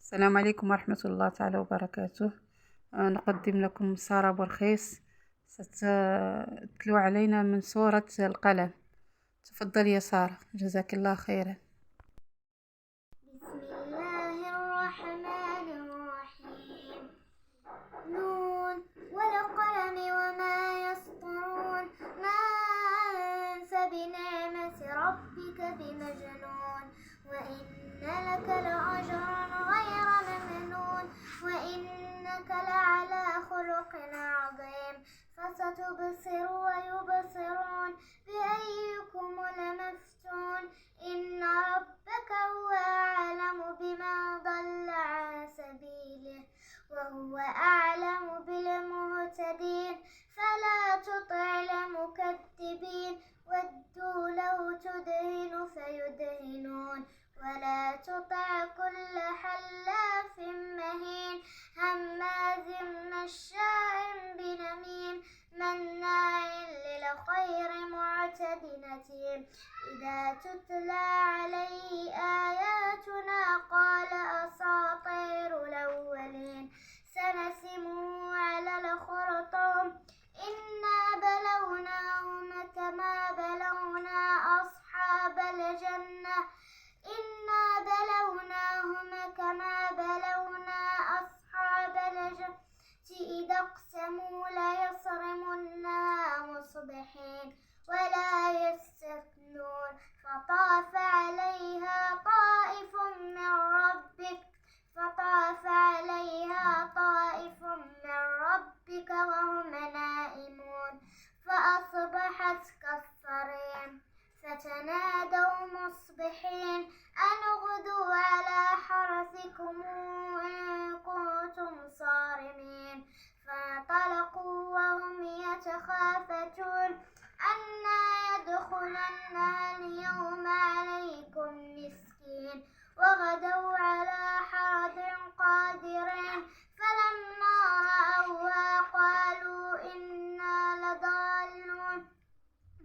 السلام عليكم ورحمة الله تعالى وبركاته. نقدم لكم سارة بورخيس ستتلو علينا من سورة القلم. تفضل يا سارة، جزاك الله خيرا. بسم الله الرحمن الرحيم. نون والقلم وما يسطرون. ما أنت بنعمة ربك بمجنون، وإن لك لأجرا غير ممنون، وإنك لعلى خلق عظيم. فستبصر ويبصرون بأيكم المفتون. إن ربك هو أعلم بمن ضل عن سبيله وهو أعلم بالمهتدين. فلا تطع المكذبين، ودوا لو تدهن فيدهنون. ولا تطع كل حلاف مهين، هماز مشاء بنميم، مناع للخير معتد نثيم. إذا تتلى عليه آياتنا قال أساطير الأولين. سنسمه على الخرطوم. إنا بلوناهم كما بلونا أصحاب الجنة. كما بلونا أصحاب الجنة إذا اقسموا ليصرمنها مصبحين ولا يستثنون. فطاف عليها طائف من ربك وهم نائمون، فأصبحت كالصريم. فتنادوا مصبحين أن اغدوا على حرثكم إن كنتم صارمين. فانطلقوا وهم يتخافتون أنا يدخلنها اليوم عليكم مسكين. وغدوا على حرد قادرين. فلما رأوها قالوا إنا لضالون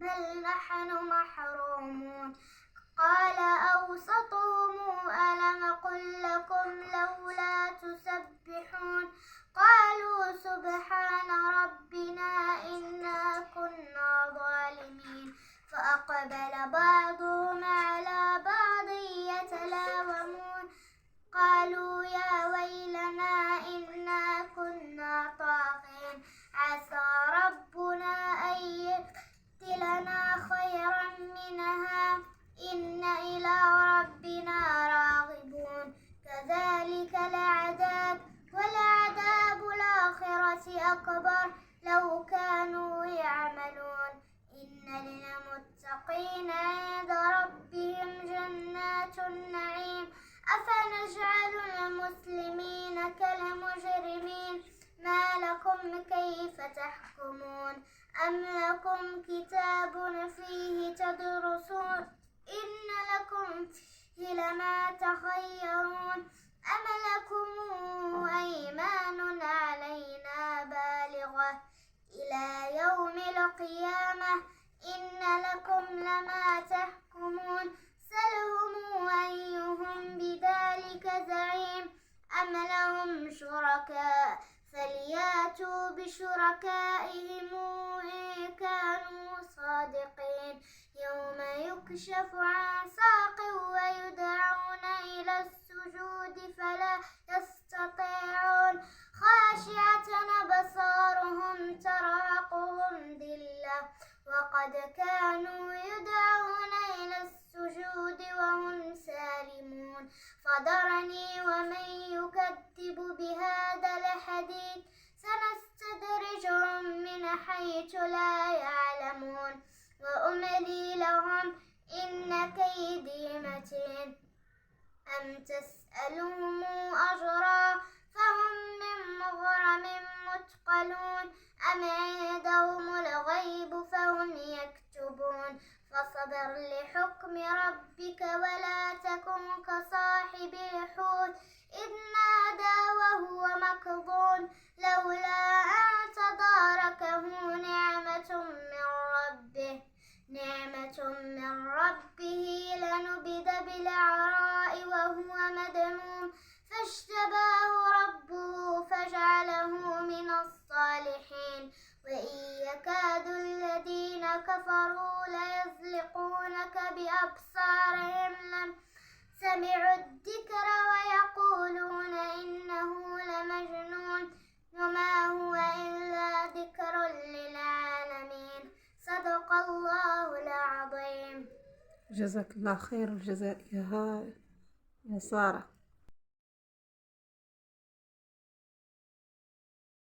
بل نحن محرومون. قال أوسطهم ألم أقل لكم لولا تسبحون. قالوا سبحان ربنا إنا كنا ظالمين. فأقبل بعضهم على بعض يتلاومون. قالوا يا ويلنا إنا كنا طاغين. عسى ربنا أن يبدلنا خيرا منها إنا إلى ربنا راغبون. كذلك العذاب ولعذاب الآخرة أكبر لو كانوا يعملون. إن للمتقين عند ربهم جنات النعيم. أفنجعل المسلمين كالمجرمين. ما لكم كيف تحكمون؟ أم لكم كتاب فيه تدرسون؟ إن لكم فيه لما تخيرون. أم لكم أيمان علينا بالغة إلى يوم القيامة. إن لكم لما تحكمون. سلهم أيهم بذلك زعيم. أم لهم شركاء فلياتوا بشركائهم إن كانوا صادقين. يوم يكشف عن ساق ويدعون إلى السجود فلا يستطيعون. خاشعة أبصارهم ترهقهم ذلة وقد كانوا يدعون إلى السجود وهم سالمون. فذرني ومن يكذب بهذا الحديث سنستدرجهم من حيث لا يعلمون وأملي لهم إن كيدي متين. أم تسألهم أجرا فهم من مغرم مثقلون. أم عندهم الغيب فهم يكتبون. فاصبر لحكم ربك ولا تكن كصاحب الحوت إذ نادى وهو مكظوم لولا أن تداركه نعمة من ربه لنبذ بالعراء وهو مذموم. فاشترى كفروا ليزلقونك بأبصارهم لم سمعوا الذكر ويقولون إنه لمجنون وما هو إلا ذكر للعالمين. صدق الله العظيم. جزاك الله خير الجزاء يا سارة.